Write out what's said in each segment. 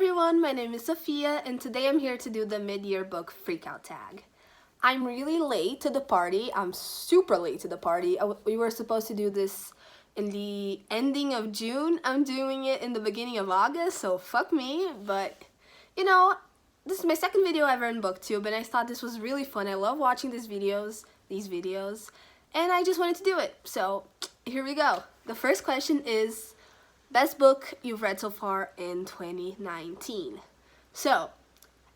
everyone, my name is Sophia and today I'm here to do the mid-year book freakout tag. I'm really late to the party. I'm super late to the party. We were supposed to do this in the ending of June. I'm doing it in the beginning of August, so fuck me. But, you know, this is my second video ever in BookTube and I thought this was really fun. I love watching these videos, and I just wanted to do it. So, here we go. The first question is, best book you've read so far in 2019. So,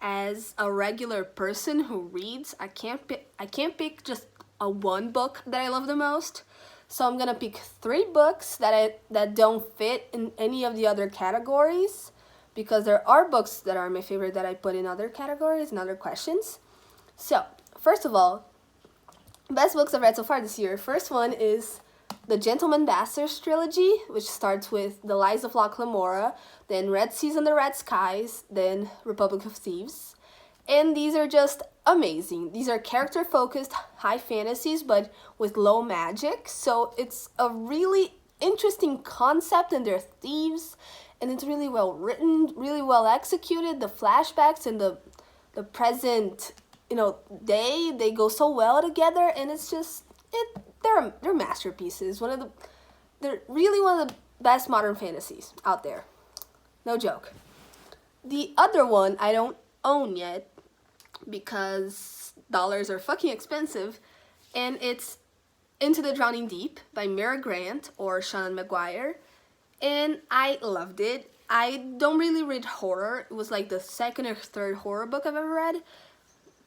as a regular person who reads, I can't pick just one book that I love the most. So I'm gonna pick 3 books that don't fit in any of the other categories, because there are books that are my favorite that I put in other categories and other questions. So, first of all, best books I've read so far this year. First one is the Gentleman Bastards trilogy, which starts with The Lies of Locke, Lamora, then Red Seas and the Red Skies, then Republic of Thieves. And these are just amazing. These are character-focused high fantasies, but with low magic. So it's a really interesting concept, and they're thieves, and it's really well written, really well executed. The flashbacks and the present, day, they go so well together, and it's just they're masterpieces. They're really one of the best modern fantasies out there. No joke. The other one I don't own yet because dollars are fucking expensive, and it's Into the Drowning Deep by Mira or Shannon McGuire, and I loved it. I don't really read horror. It was like the second or third horror book I've ever read,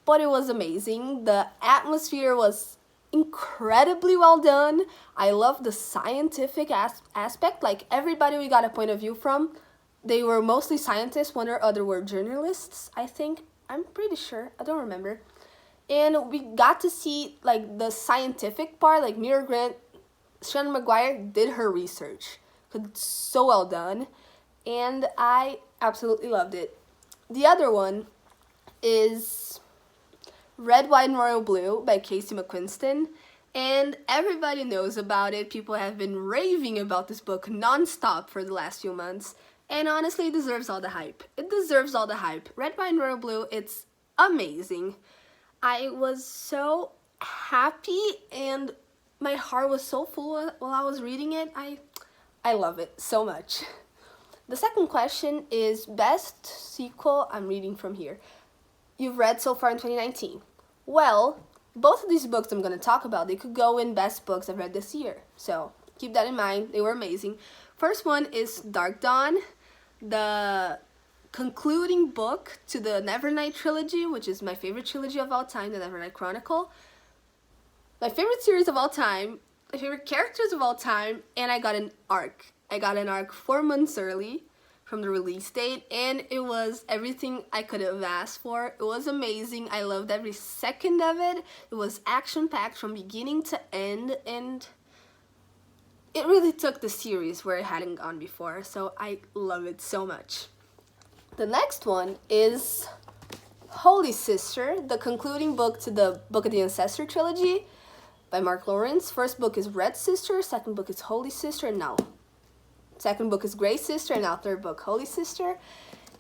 but it was amazing. The atmosphere was incredibly well done. I love the scientific aspect. Like, everybody we got a point of view from, they were mostly scientists, one or other were journalists, I think. I'm pretty sure, I don't remember. And we got to see like the scientific part, like Mira Grant, Shannon McGuire did her research. It's so well done, and I absolutely loved it. The other one is Red, White, and Royal Blue by Casey Mcquiston, and everybody knows about it. People have been raving about this book non-stop for the last few months, and honestly, it deserves all the hype. It deserves all the hype. Red, White, and Royal Blue, it's amazing. I was so happy, and my heart was so full while I was reading it. I love it so much. The second question is best sequel I'm reading from here you've read so far in 2019. Well, both of these books I'm going to talk about, they could go in best books I've read this year. So keep that in mind. They were amazing. First one is Darkdawn, the concluding book to the Nevernight trilogy, which is my favorite trilogy of all time, the Nevernight Chronicle. My favorite series of all time, my favorite characters of all time, and I got an arc. I got an arc 4 months early from the release date, and it was everything I could have asked for. It was amazing. I loved every second of it. It was action-packed from beginning to end, and it really took the series where it hadn't gone before, so I love it so much. The next one is Holy Sister, the concluding book to the Book of the Ancestor trilogy by Mark Lawrence. First book is Red Sister, second book is Holy Sister, and now second book is Grey Sister, and now third book, Holy Sister.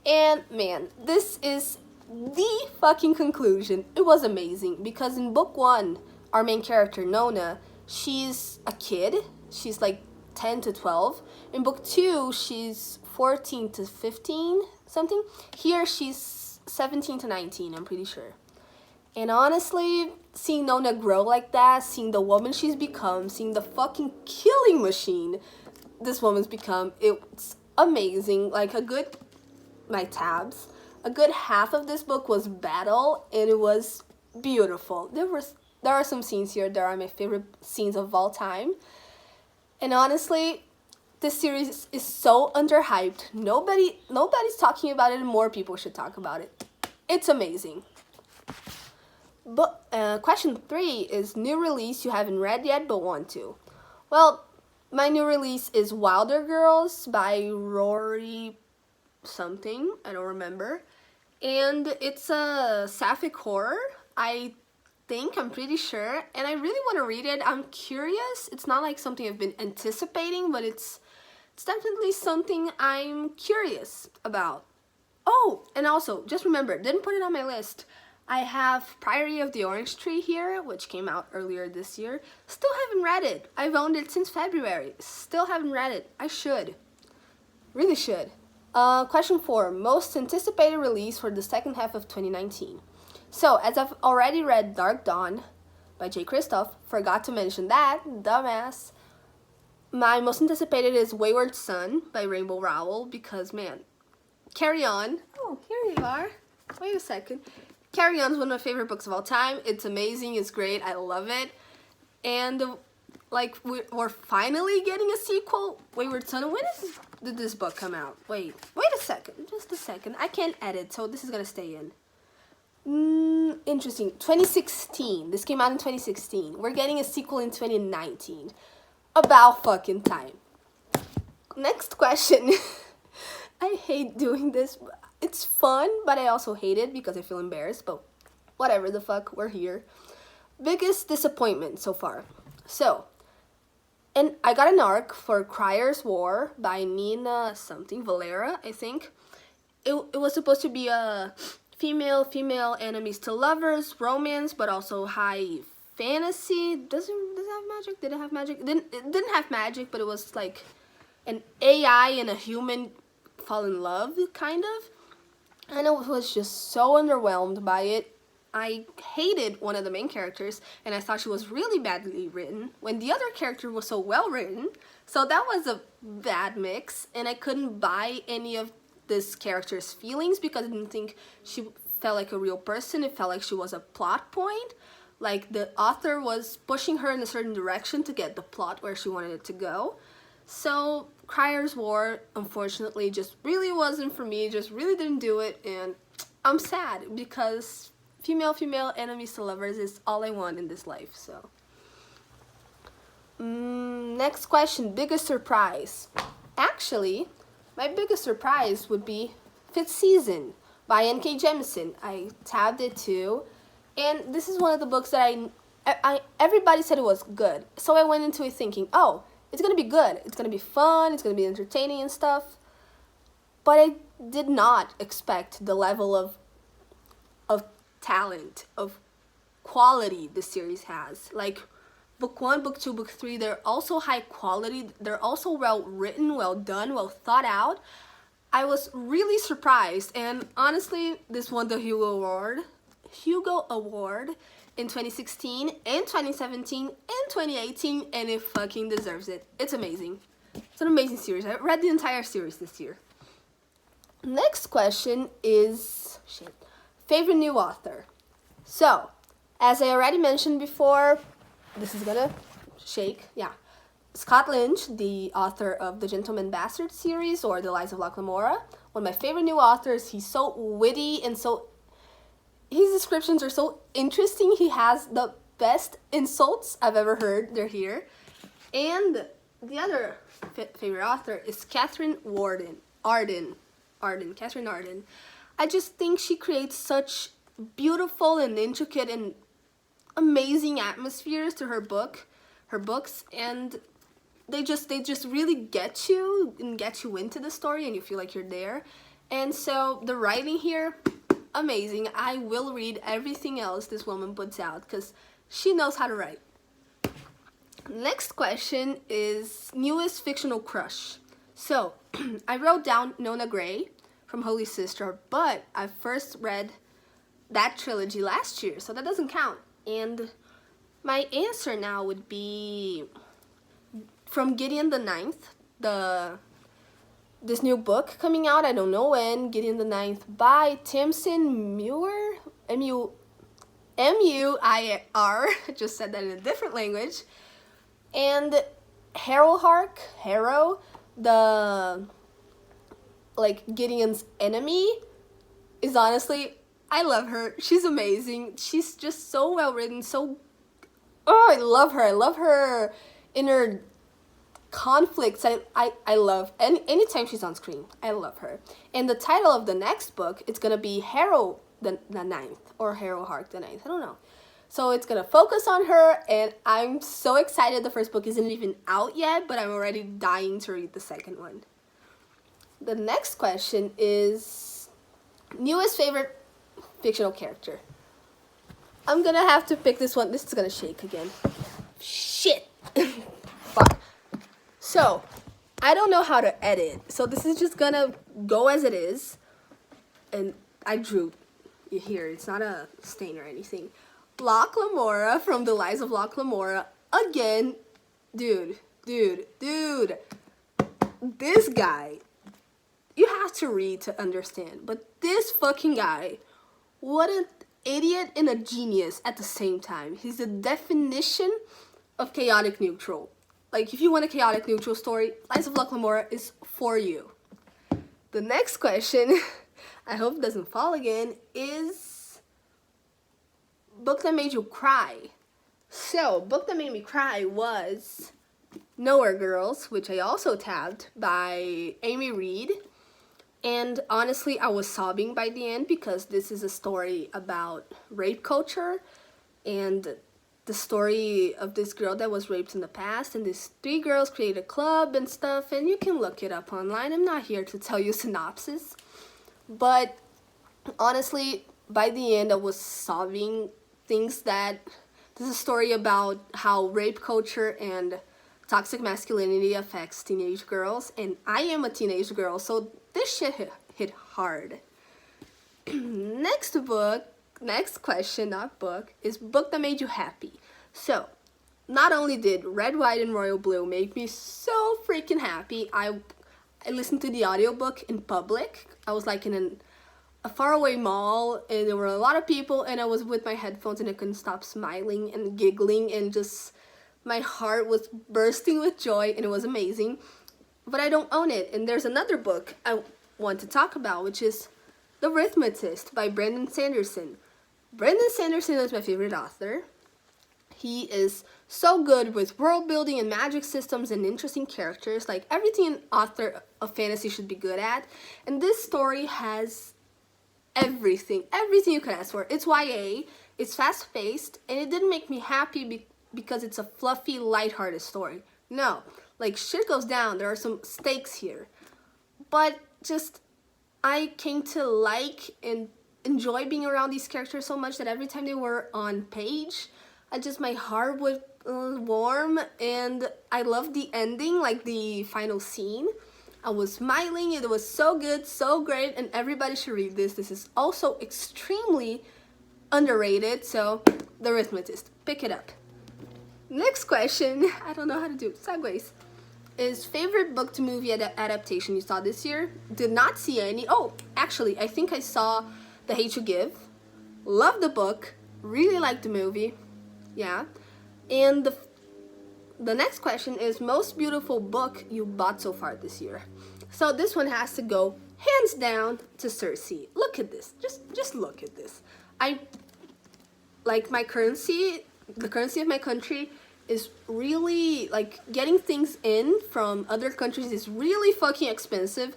And man, this is the fucking conclusion. It was amazing, because in book 1, our main character, Nona, she's a kid. She's like 10 to 12. In book 2, she's 14 to 15, something. Here, she's 17 to 19, I'm pretty sure. And honestly, seeing Nona grow like that, seeing the woman she's become, seeing the fucking killing machine this woman's become, it's amazing. Like, a good half of this book was battle, and it was beautiful. There are some scenes here that are my favorite scenes of all time, and honestly, this series is so underhyped. Nobody's talking about it, and more people should talk about it. It's amazing. But question 3 is new release you haven't read yet but want to. Well, my new release is Wilder Girls by Rory something, I don't remember. And it's a sapphic horror, I'm pretty sure. And I really want to read it. I'm curious. It's not like something I've been anticipating, but it's definitely something I'm curious about. Oh, and also, just remember, didn't put it on my list. I have Priory of the Orange Tree here, which came out earlier this year. Still haven't read it. I've owned it since February. Still haven't read it. I should. Really should. Question 4. Most anticipated release for the second half of 2019. So, as I've already read Darkdawn by Jay Kristoff, forgot to mention that, dumbass. My most anticipated is Wayward Son by Rainbow Rowell, because, man, Carry On. Oh, here you are. Wait a second. Carry On is one of my favorite books of all time. It's amazing. It's great. I love it. And, like, we're finally getting a sequel. Wayward Son. When did this book come out? Wait a second. Just a second. I can't edit, so this is going to stay in. Interesting. 2016. This came out in 2016. We're getting a sequel in 2019. About fucking time. Next question. I hate doing this. It's fun, but I also hate it because I feel embarrassed. But whatever the fuck, we're here. Biggest disappointment so far. So, and I got an arc for Crier's War by Nina something, Valera, I think. It was supposed to be a female enemies to lovers, romance, but also high fantasy. Does it have magic? Did it have magic? It didn't have magic, but it was like an AI and a human fall in love, kind of. And I was just so underwhelmed by it. I hated one of the main characters, and I thought she was really badly written, when the other character was so well written. So that was a bad mix, and I couldn't buy any of this character's feelings because I didn't think she felt like a real person. It felt like she was a plot point. Like the author was pushing her in a certain direction to get the plot where she wanted it to go. So Crier's War, unfortunately, just really wasn't for me. Just really didn't do it, and I'm sad because female enemies to lovers is all I want in this life. So next question, biggest surprise. Actually, my biggest surprise would be Fifth Season by N.K. Jemisin. I tabbed it too, and this is one of the books that I everybody said it was good. So I went into it thinking, oh, it's gonna be good. It's gonna be fun. It's gonna be entertaining and stuff. But I did not expect the level of talent, of quality the series has. Like, book 1, book 2, book 3, they're also high quality. They're also well written, well done, well thought out. I was really surprised, and honestly, this won the Hugo Award in 2016 and 2017 and 2018, and it fucking deserves it. It's amazing. It's an amazing series. I read the entire series this year. Next question is favorite new author. So, as I already mentioned before, this is gonna shake. Yeah. Scott Lynch, the author of the Gentleman Bastard series or The Lies of Locke Lamora, one of my favorite new authors. He's so witty and his descriptions are so interesting. He has the best insults I've ever heard. They're here. And the other favorite author is Katherine Arden. Katherine Arden. I just think she creates such beautiful and intricate and amazing atmospheres to her books, and they just really get you and get you into the story, and you feel like you're there. And so the writing here, amazing. I will read everything else this woman puts out because she knows how to write. Next question is newest fictional crush. So I wrote down Nona Gray from Holy Sister, but I first read that trilogy last year, so that doesn't count. And my answer now would be from Gideon the Ninth, this new book coming out, I don't know when, Gideon the Ninth by Tamsyn Muir, M-U-I-R, I just said that in a different language, and Harrow, the, like, Gideon's enemy, is honestly, I love her. She's amazing. She's just so well written, I love her. I love her inner conflicts. I love anytime she's on screen. I love her. And the title of the next book, it's gonna be Harrow the Ninth or Harrow Hark the Ninth. I don't know. So it's gonna focus on her, and I'm so excited. The first book isn't even out yet, but I'm already dying to read the second one. The next question is Newest favorite fictional character. I'm gonna have to pick this one. This is gonna shake again. Shit. Fuck. So, I don't know how to edit. So this is just gonna go as it is. And I drew it here. It's not a stain or anything. Locke Lamora from The Lies of Locke Lamora. Again, dude. This guy, you have to read to understand. But this fucking guy, what an idiot and a genius at the same time. He's the definition of chaotic neutral. Like, if you want a chaotic neutral story, Lies of Locke Lamora is for you. The next question, I hope it doesn't fall again, is book that made you cry. So, book that made me cry was Nowhere Girls, which I also tabbed, by Amy Reed. And honestly, I was sobbing by the end because this is a story about rape culture and the story of this girl that was raped in the past, and these 3 girls create a club and stuff, and you can look it up online. I'm not here to tell you synopsis, but honestly, by the end I was sobbing. Things that this is a story about how rape culture and toxic masculinity affects teenage girls, and I am a teenage girl, so this shit hit hard. Next question, not book, is book that made you happy. So, not only did Red, White, and Royal Blue make me so freaking happy, I listened to the audiobook in public. I was like in a faraway mall, and there were a lot of people, and I was with my headphones, and I couldn't stop smiling and giggling, and just my heart was bursting with joy, and it was amazing. But I don't own it. And there's another book I want to talk about, which is The Rithmatist by Brent Sanderson. Brent Sanderson is my favorite author. He is so good with world building and magic systems and interesting characters, like everything an author of fantasy should be good at. And this story has everything you could ask for. It's YA, it's fast-paced, and it didn't make me happy because it's a fluffy, lighthearted story. No, like, shit goes down. There are some stakes here. But just, I came to like and enjoy being around these characters so much that every time they were on page, my heart would warm, and I loved the ending, like the final scene. I was smiling. It was so good, so great, and everybody should read this. This is also extremely underrated, so The Rithmatist. Pick it up. Next question, I don't know how to do segues, is favorite book to movie adaptation you saw this year? Did not see any. Oh, actually, I think I saw The Hate You Give. Loved the book. Really liked the movie. Yeah. And the next question is most beautiful book you bought so far this year. So this one has to go hands down to Cersei. Look at this. Just look at this. I like my currency. The currency of my country is really, like, getting things in from other countries is really fucking expensive,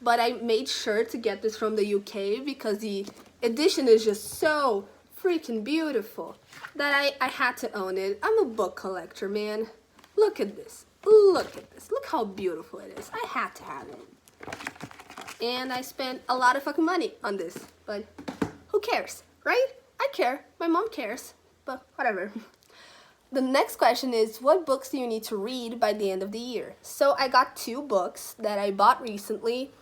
but I made sure to get this from the UK because the edition is just so freaking beautiful that I had to own it. I'm a book collector, man. Look at this. Look at this. Look how beautiful it is. I had to have it. And I spent a lot of fucking money on this, but who cares, right? I care. My mom cares, but whatever. The next question is, what books do you need to read by the end of the year? So I got 2 books that I bought recently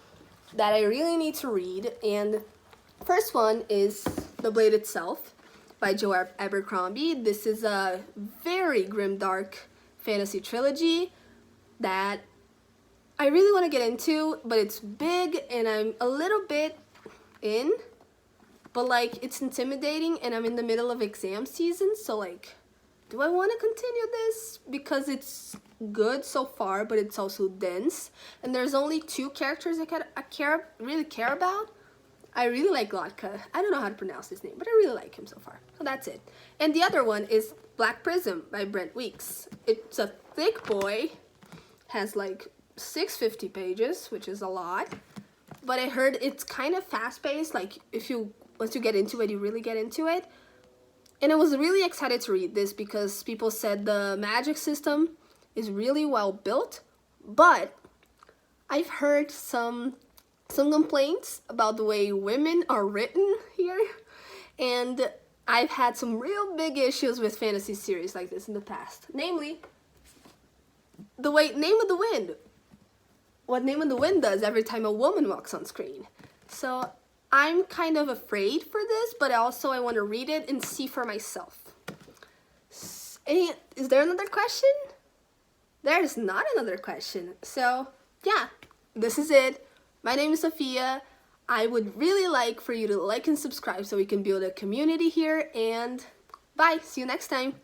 that I really need to read. And first one is The Blade Itself by Joe Abercrombie. This is a very grimdark fantasy trilogy that I really want to get into, but it's big and I'm a little bit in, but like it's intimidating, and I'm in the middle of exam season, so like, do I want to continue this? Because it's good so far, but it's also dense. And there's only 2 characters I really care about. I really like Locke. I don't know how to pronounce his name, but I really like him so far. So that's it. And the other one is Black Prism by Brent Weeks. It's a thick boy. Has like 650 pages, which is a lot. But I heard it's kind of fast-paced. Like, once you get into it, you really get into it. And I was really excited to read this because people said the magic system is really well built, but I've heard some some complaints about the way women are written here, and I've had some real big issues with fantasy series like this in the past. Namely, the way Name of the Wind. What Name of the Wind does every time a woman walks on screen. So I'm kind of afraid for this, but also I want to read it and see for myself. Is there another question? There's not another question. So yeah, this is it. My name is Sophia. I would really like for you to like and subscribe so we can build a community here, and bye, see you next time.